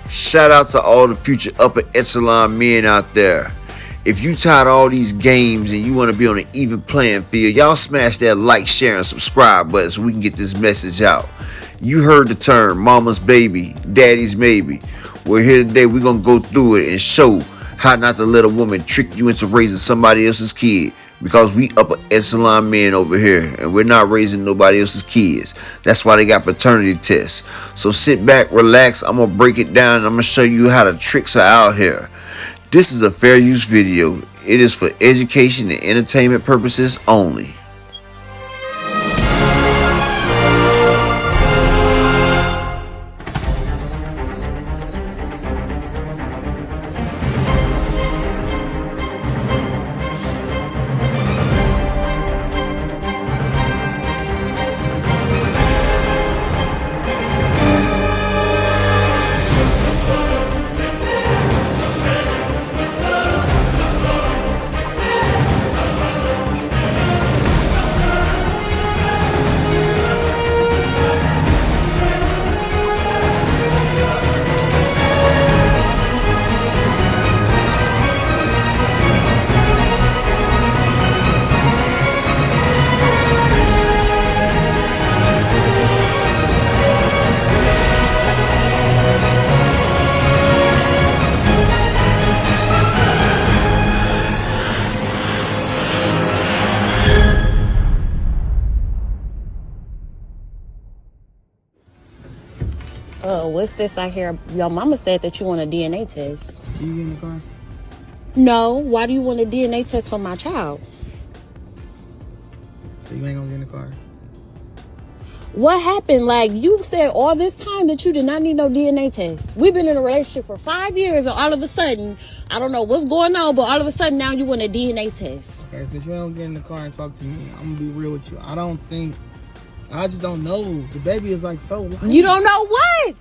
Shout out to all the future upper echelon men out there. If you tired of all these games and you want to be on an even playing field, y'all smash that like, share, and subscribe button so we can get this message out. You heard the term, mama's baby, daddy's maybe. We're here today, we're going to go through it and show how not to let a woman trick you into raising somebody else's kid. Because we upper echelon men over here and we're not raising nobody else's kids. That's why they got paternity tests. So sit back, relax, I'm going to break it down and I'm going to show you how the tricks are out here. This is a fair use video. It is for education and entertainment purposes only. What's this I hear? Your mama said that you want a DNA test. Can you get in the car? No. Why do you want a DNA test for my child? So you ain't gonna get in the car? What happened? Like, you said all this time that you did not need no DNA test. We've been in a relationship for 5 years, and all of a sudden, I don't know what's going on, but all of a sudden now you want a DNA test. Okay, since you don't get in the car and talk to me, I'm gonna be real with you. I just don't know. The baby is like so light. You don't know what?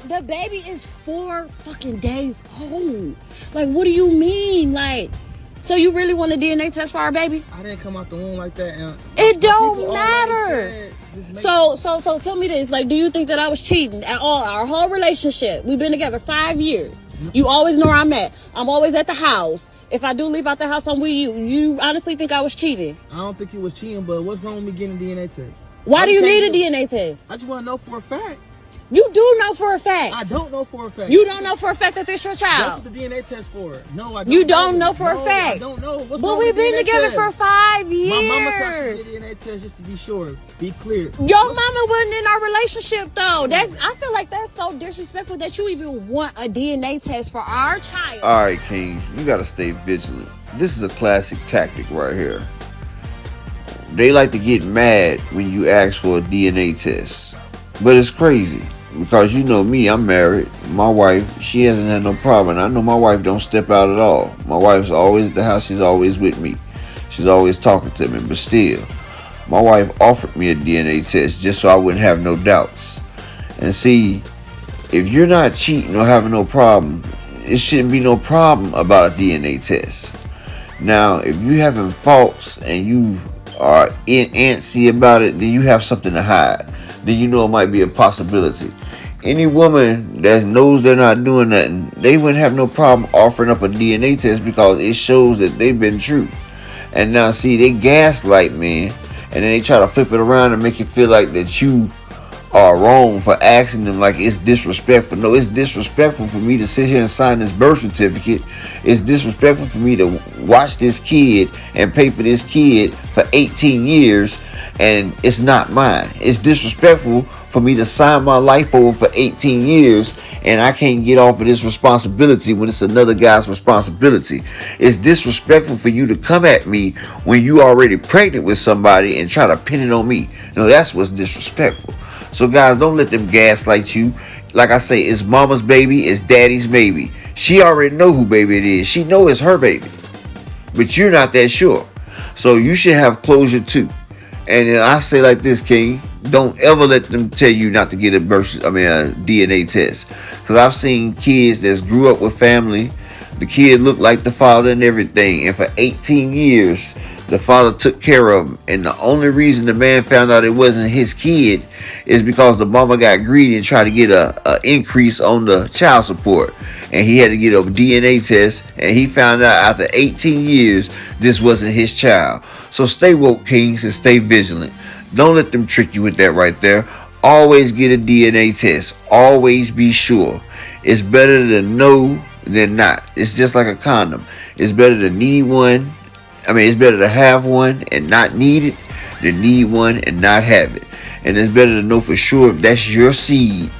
The baby is 4 fucking days old. Like, what do you mean? Like, so you really want a DNA test for our baby? I didn't come out the womb like that. And it don't matter. So tell me this. Like, do you think that I was cheating at all? Our whole relationship, we've been together 5 years. You always know where I'm at. I'm always at the house. If I do leave out the house, I'm with you. You honestly think I was cheating? I don't think you was cheating, but what's wrong with me getting a DNA test? Why do you need a DNA test? I just want to know for a fact. You do know for a fact. I don't know for a fact. You don't know for a fact that this your child. That's what the DNA test for. No, I don't. You don't know for a fact. I don't know. What's but we've been together for 5 years. My mama said she did a DNA test just to be sure. Be clear. Your mama wasn't in our relationship though. I feel like that's so disrespectful that you even want a DNA test for our child. All right, King, you got to stay vigilant. This is a classic tactic right here. They like to get mad when you ask for a DNA test. But it's crazy. Because you know me, I'm married. My wife, she hasn't had no problem. I know my wife don't step out at all. My wife's always at the house. She's always with me. She's always talking to me. But still, my wife offered me a DNA test just so I wouldn't have no doubts. And see, if you're not cheating or having no problem, it shouldn't be no problem about a DNA test. Now, if you having faults and you are antsy about it, then you have something to hide. Then you know it might be a possibility. Any woman that knows they're not doing nothing, they wouldn't have no problem offering up a DNA test because it shows that they've been true. And now see, they gaslight, man, and then they try to flip it around and make you feel like that you are wrong for asking them, like it's disrespectful. No, it's disrespectful for me to sit here and sign this birth certificate. It's disrespectful for me to watch this kid and pay for this kid for 18 years and it's not mine. It's disrespectful for me to sign my life over for 18 years and I can't get off of this responsibility when it's another guy's responsibility. It's disrespectful for you to come at me when you already pregnant with somebody and try to pin it on me. No, that's what's disrespectful. So guys, don't let them gaslight you. Like I say, it's mama's baby, it's daddy's baby. She already know who baby it is. She know it's her baby. But you're not that sure. So you should have closure too. And then I say like this, King, don't ever let them tell you not to get a DNA test. Because I've seen kids that grew up with family. The kid looked like the father and everything. And for 18 years, The father took care of him, and the only reason the man found out it wasn't his kid is because the mama got greedy and tried to get a increase on the child support, and he had to get a DNA test, and he found out after 18 years this wasn't his child. So stay woke, kings, and stay vigilant. Don't let them trick you with that right there. Always get a DNA test. Always be sure. It's better to know than not. It's just like a condom. It's better to need one. It's better to have one and not need it than need one and not have it. And it's better to know for sure if that's your seed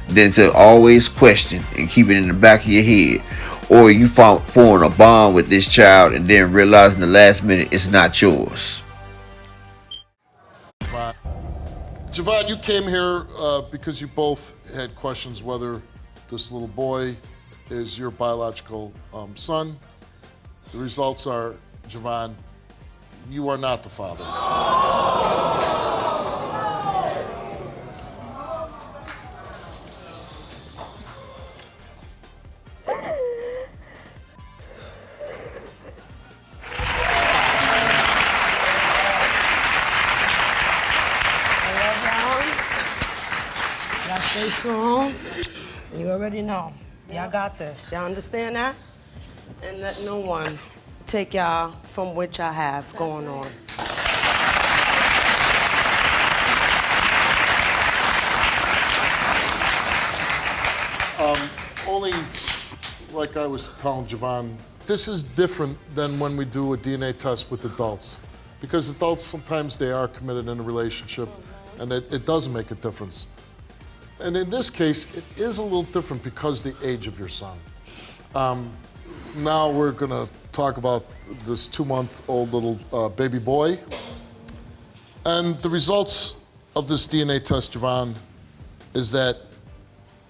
than to always question and keep it in the back of your head. Or you forming a bond with this child and then realizing the last minute it's not yours. jWOMEN, you came here because you both had questions whether this little boy is your biological son. The results are, jWOMEN, you are not the father. Y'all stay strong. You already know. Y'all got this. Y'all understand that? And let no one take y'all from what y'all have going on. Only, like I was telling jWOMEN, this is different than when we do a DNA test with adults. Because adults, sometimes they are committed in a relationship, and it does make a difference. And in this case, it is a little different because of the age of your son. Now we're gonna talk about this 2-month-old little baby boy. And the results of this DNA test, jWOMEN, is that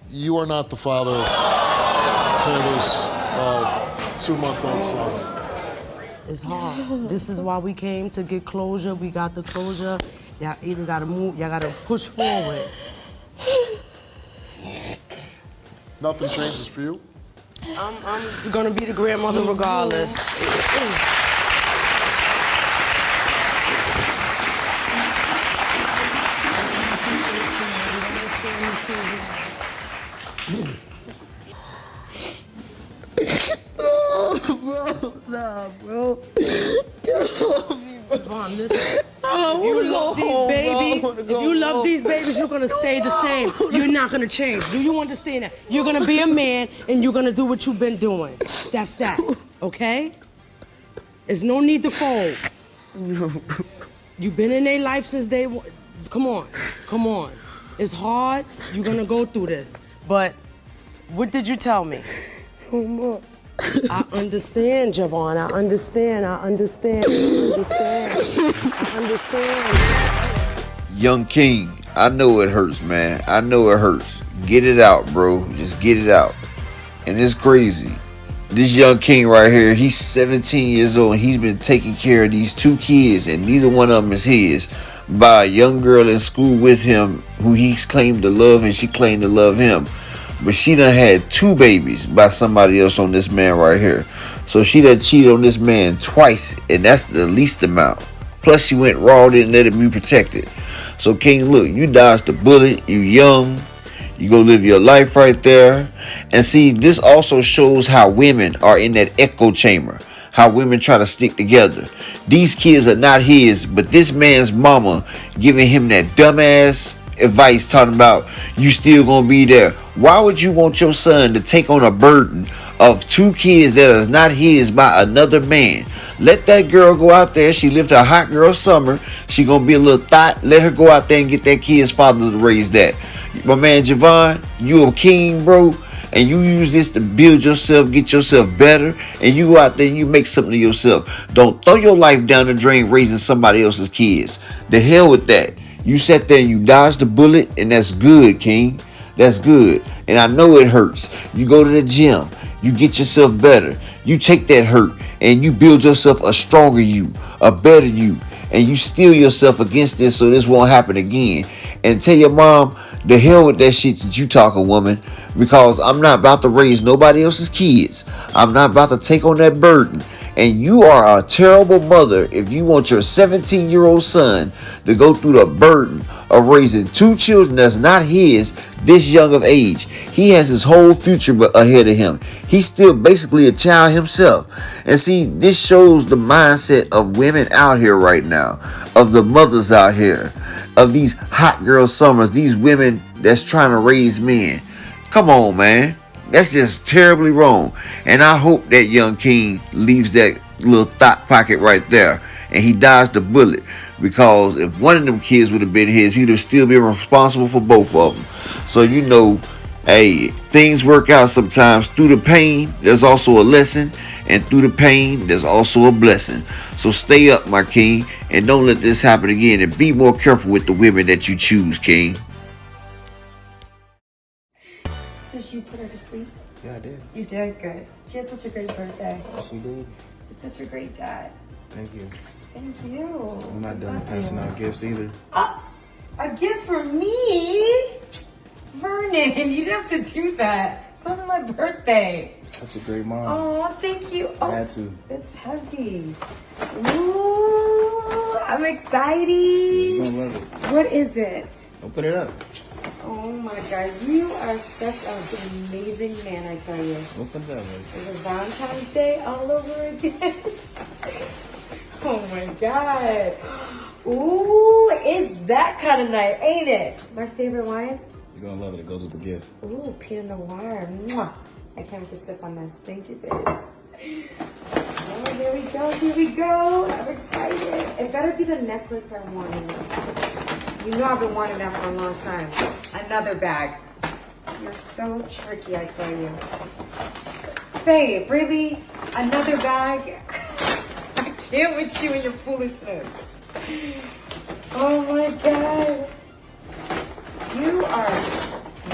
you are not the father of Taylor's 2-month-old son. It's hard. This is why we came to get closure. We got the closure. Y'all either gotta move, y'all gotta push forward. Nothing changes for you? I'm gonna be the grandmother regardless. Nah, bro. Vaughn, listen. If you love these babies, you're gonna stay the same. You're not gonna change. Do you understand that? You're gonna be a man and you're gonna do what you've been doing. That's that. Okay? There's no need to fold. You've been in their life since day one. Come on. It's hard. You're gonna go through this. But what did you tell me? I understand, jWOMEN. I understand. Young King, I know it hurts, man. I know it hurts. Get it out, bro. Just get it out. And it's crazy. This young king right here, he's 17 years old and he's been taking care of these 2 kids, and neither one of them is his, by a young girl in school with him who he's claimed to love and she claimed to love him. But she done had 2 babies by somebody else on this man right here. So she done cheated on this man twice, and that's the least amount. Plus she went raw, didn't let him be protected. So King, look, you dodged the bullet, you young, you go live your life right there. And see, this also shows how women are in that echo chamber, how women try to stick together. These kids are not his, but this man's mama giving him that dumbass advice talking about you still gonna be there. Why would you want your son to take on a burden of 2 kids that is not his by another man? Let that girl go out there. She lived a hot girl summer. She gonna be a little thought. Let her go out there and get that kid's father to raise that. My man jWOMEN, you a king, bro, and you use this to build yourself, get yourself better, and you go out there and you make something of yourself. Don't throw your life down the drain raising somebody else's kids. The hell with that. You sat there and you dodged the bullet, and that's good, King. That's good. And I know it hurts. You go to the gym. You get yourself better. You take that hurt and you build yourself a stronger you, a better you. And you steel yourself against this so this won't happen again. And tell your mom, the hell with that shit that you talking, woman. Because I'm not about to raise nobody else's kids. I'm not about to take on that burden. And you are a terrible mother if you want your 17-year-old son to go through the burden of raising 2 children that's not his this young of age. He has his whole future ahead of him. He's still basically a child himself. And see, this shows the mindset of women out here right now, of the mothers out here, of these hot girl summers, these women that's trying to raise men. Come on, man. That's just terribly wrong. And I hope that young king leaves that little thought pocket right there and he dodged the bullet. Because if one of them kids would have been his, he'd have still been responsible for both of them. So, you know, hey, things work out sometimes. Through the pain, there's also a lesson. And through the pain, there's also a blessing. So stay up, my king. And don't let this happen again. And be more careful with the women that you choose, king. Did you put her to sleep? Yeah, I did. You did? Good. She had such a great birthday. She did. You're such a great dad. Thank you. Thank you. I'm not done passing out gifts either. A gift for me? Vernon, you didn't have to do that. It's not my birthday. Such a great mom. Oh, thank you. I had to. It's heavy. Ooh, I'm excited. You're gonna love it. What is it? Open it up. Oh my God, you are such an amazing man, I tell you. Open it up, baby. Is it Valentine's Day all over again? Oh my God. Ooh, it's that kind of night, ain't it? My favorite wine? You're gonna love it. It goes with the gift. Ooh, Pinot Noir. Mwah. I can't wait to sip on this. Thank you, babe. Oh, here we go, here we go. I'm excited. It better be the necklace I wanted. You know I've been wanting that for a long time. Another bag. You're so tricky, I tell you. Babe, really? Another bag? I can't with you and your foolishness. Oh my God. You are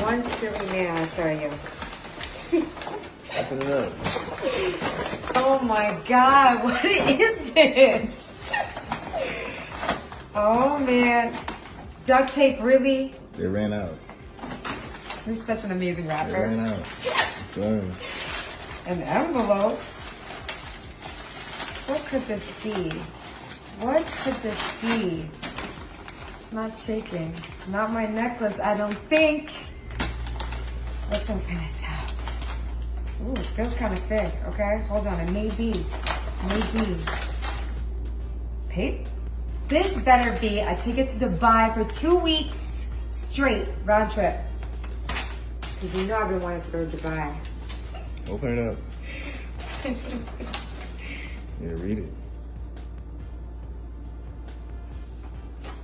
one silly man, I tell you. Open it up. Oh my God, what is this? Oh man. Duct tape, really? They ran out. You're such an amazing They rapper. ran out. Sorry. An envelope? What could this be? What could this be? It's not shaking. It's not my necklace, I don't think. Let's open this up. Ooh, it feels kind of thick, okay? Hold on, it may be. Maybe. Pape? This better be a ticket to Dubai for 2 weeks straight, round trip. Because you know I've been wanting to go to Dubai. Open it up. Yeah, read it.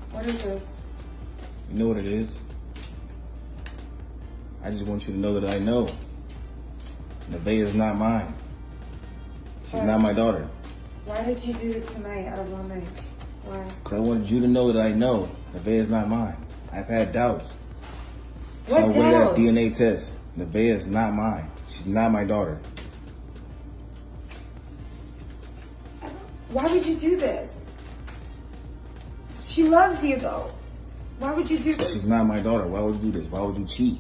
What is this? You know what it is? I just want you to know that I know. Nevaeh is not mine. She's not my daughter. Why did you do this tonight out of all nights? Why? Because I wanted you to know that I know Nevaeh is not mine. I've had doubts. What So I went that doubts? DNA test. Nevaeh is not mine. She's not my daughter. Why would you do this? She loves you though. Why would you do this? She's not my daughter. Why would you do this? Why would you cheat?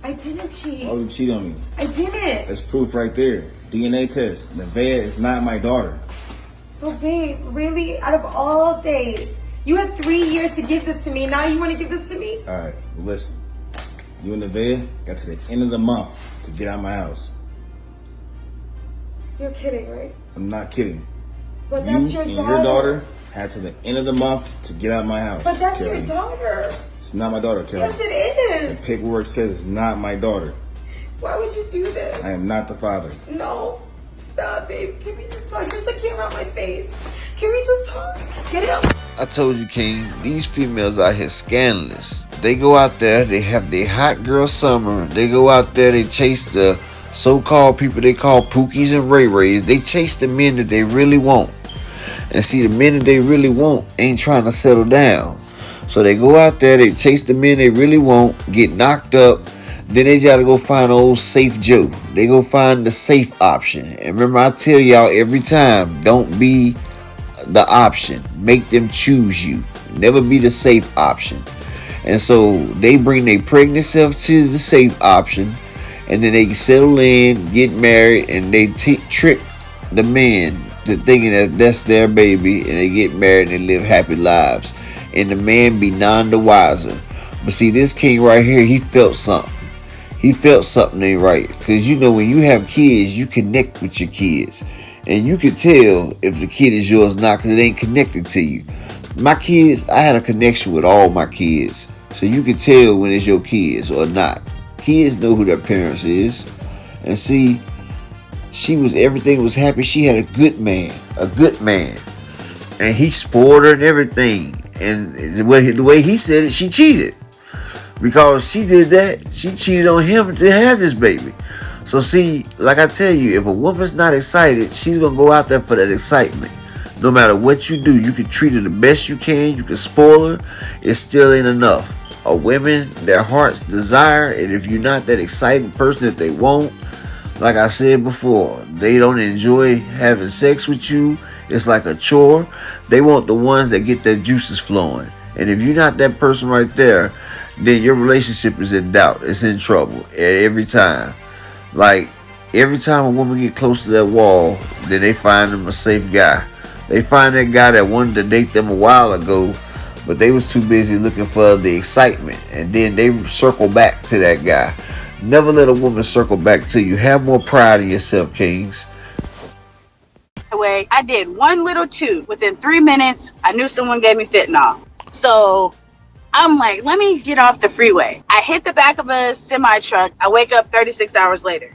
I didn't cheat. Why would you cheat on me? I didn't. That's proof right there. DNA test. Nevaeh is not my daughter. Oh babe, really? Out of all days, you had 3 years to give this to me. Now you want to give this to me? All right, well, listen. You and Nevaeh got to the end of the month to get out of my house. You're kidding, right? I'm not kidding. But You that's your and daughter. your daughter had to the end of the month to get out of my house. But that's Kelly. your daughter. It's not my daughter, Kelly. Yes, it is. The paperwork says it's not my daughter. Why would you do this? I am not the father. No. Stop, babe. Can we just talk? Get the camera on my face. Can we just talk? Get it out. I told you, King, these females out here scandalous. They go out there, they have their hot girl summer. They go out there, they chase the so-called people they call Pookies and Ray Rays. They chase the men that they really want. And see, the men that they really want ain't trying to settle down. So they go out there, they chase the men they really want, get knocked up. Then they gotta go find an old safe Joe. They go find the safe option. And remember, I tell y'all every time, don't be the option. Make them choose you. Never be the safe option. And so they bring their pregnant self to the safe option. And then they settle in, get married, and they trick the man to thinking that that's their baby, and they get married and they live happy lives, and the man be none the wiser. But see, this king right here, he felt something. He felt something ain't right. Because you know, when you have kids, you connect with your kids. And you can tell if the kid is yours or not, because it ain't connected to you. My kids, I had a connection with all my kids. So you can tell when it's your kids or not. Kids know who their parents is. And see, everything was happy. She had a good man. And he spoiled her and everything. And the way he said it, she cheated. Because she did that, she cheated on him to have this baby. So see, like I tell you, if a woman's not excited, she's going to go out there for that excitement. No matter what you do, you can treat her the best you can, you can spoil her, it still ain't enough. A women, their heart's desire, and if you're not that exciting person that they want, like I said before, they don't enjoy having sex with you. It's like a chore. They want the ones that get their juices flowing. And if you're not that person right there, then your relationship is in doubt. It's in trouble every time. Like, every time a woman get close to that wall, then they find them a safe guy. They find that guy that wanted to date them a while ago, but they was too busy looking for the excitement. And then they circle back to that guy. Never let a woman circle back to you. Have more pride in yourself, kings. I did one little toot. Within 3 minutes, I knew someone gave me fentanyl. So I'm like, let me get off the freeway. I hit the back of a semi truck. I wake up 36 hours later.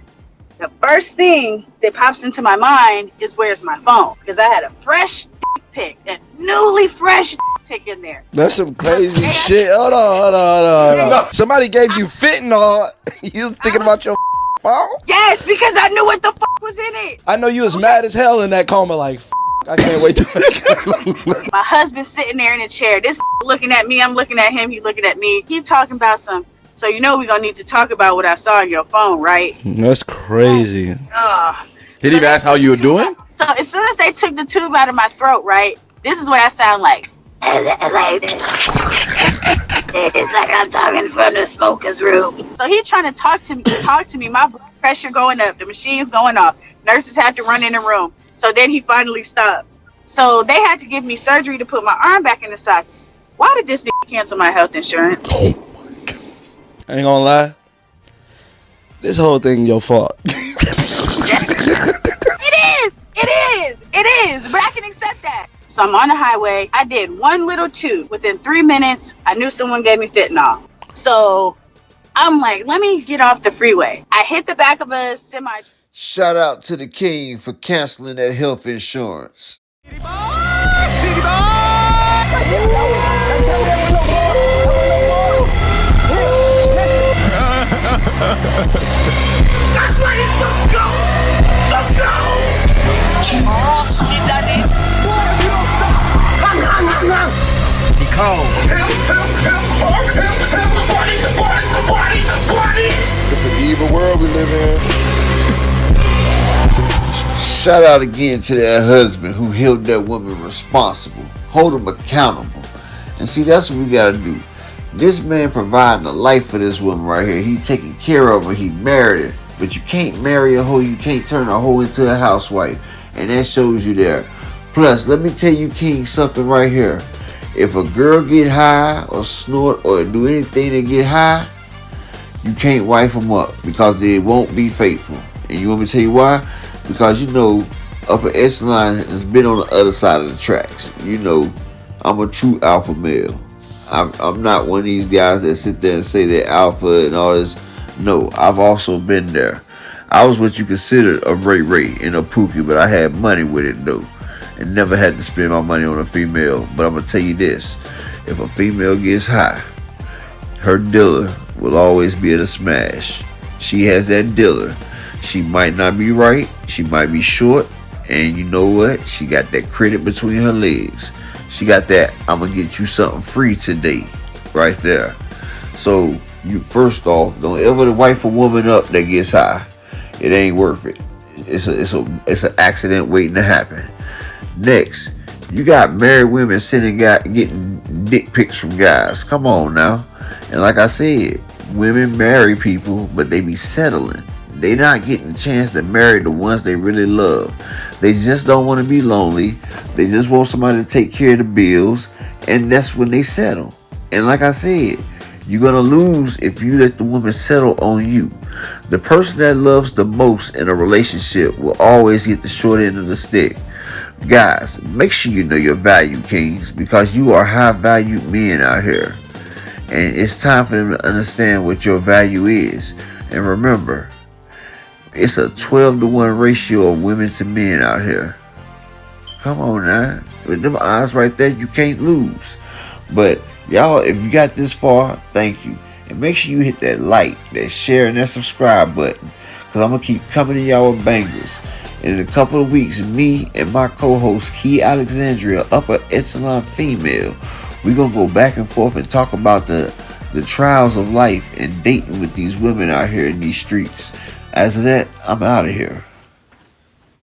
The first thing that pops into my mind is, where's my phone? Because I had a fresh pic, a newly fresh pic in there. That's some crazy shit. Hold on. Somebody gave you fentanyl. You thinking about your phone? Yes, because I knew what the fuck was in it. I know you was mad as hell in that coma, like, I can't wait to. My husband's sitting there in a chair. This looking at me, I'm looking at him, he looking at me. He talking about some. So you know we're gonna need to talk about what I saw on your phone, right? That's crazy. Did he even ask how you were doing? So as soon as they took the tube out of my throat, right? This is what I sound like. Like this. It's like I'm talking from the smoker's room. So he trying to talk to me. My blood pressure going up. The machine's going off. Nurses had to run in the room. So then he finally stopped. So they had to give me surgery to put my arm back in the socket. Why did this nigga cancel my health insurance? Oh my God. I ain't gonna lie. This whole thing your fault. It is. But I can accept that. So I'm on the highway. I did one little toot. Within 3 minutes, I knew someone gave me fentanyl. So I'm like, let me get off the freeway. I hit the back of a semi. Shout out to the king for canceling that health insurance. That's where he's gonna go! Let's go! He cold. It's an evil world we live in. Shout out again to that husband who held that woman responsible. Hold him accountable. And see, that's what we gotta do. This man providing a life for this woman right here. He taking care of her. He married her. But you can't marry a hoe. You can't turn a hoe into a housewife. And that shows you there. Plus, let me tell you, King, something right here. If a girl get high or snort or do anything to get high, you can't wife them up because they won't be faithful. And you want me to tell you why? Because you know, upper echelon has been on the other side of the tracks. You know, I'm a true alpha male. I'm not one of these guys that sit there and say they're alpha and all this. No, I've also been there. I was what you considered a Ray and a Pookie, but I had money with it though. And never had to spend my money on a female. But I'm going to tell you this. If a female gets high, her dealer will always be at a smash. She has that dealer. She might not be right. She might be short. And you know what? She got that credit between her legs. She got that, I'm going to get you something free today. Right there. So, you first off, don't ever wife a woman up that gets high. It ain't worth it. It's an accident waiting to happen. Next, you got married women getting dick pics from guys. Come on now. And like I said, women marry people, but they be settling. They not getting a chance to marry the ones they really love. They just don't want to be lonely. They just want somebody to take care of the bills, and that's when they settle. And like I said, you're gonna lose if you let the woman settle on you. The person that loves the most in a relationship will always get the short end of the stick. Guys, make sure you know your value, kings, because you are high valued men out here. And it's time for them to understand what your value is. And remember, it's a 12-to-1 ratio of women to men out here. Come on now. With them eyes right there, you can't lose. But y'all, if you got this far, thank you. And make sure you hit that like, that share, and that subscribe button. Because I'm going to keep coming to y'all with bangers. And in a couple of weeks, me and my co-host, Key Alexandria, Upper Echelon Female, we're going to go back and forth and talk about the trials of life and dating with these women out here in these streets. As of that, I'm out of here.